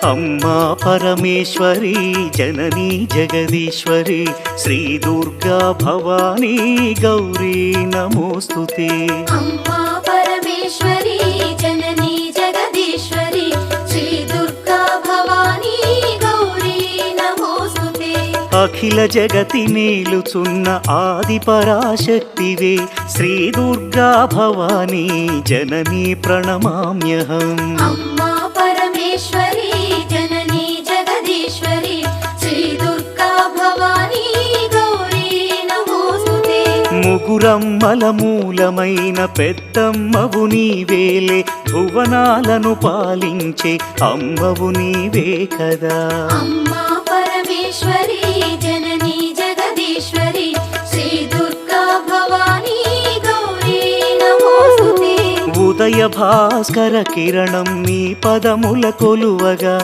अम्मा परमेश्वरी जननी जगदीश्वरी श्री दुर्गा भवानी गौरी नमोस्तुते। अम्मा परमेश्वरी जननी जगदीश्वरी श्री दुर्गा भवानी गौरी नमोस्तुते। अखिल जगति मेलुचुन्न आदि पराशक्तिवे श्री दुर्गा भवानी जननी प्रणमाम्यहम्। अम्मा परमेश्वरी जननी जगदीश्वरी श्री दुर्गा भवानी गौरी नमोस्तुते। ముగురమ్మల మూలమైన పెద్దమ్మవు నీవేలే భువనాలను పాలించే అమ్మవు నీవే కదా। अम्मा परमेश्वरी जननी जगदीश्वरी श्री दुर्गा भवानी गौरी नमोस्तुते। ఉదయ భాస్కర కిరణం నీ పదముల కొలువగా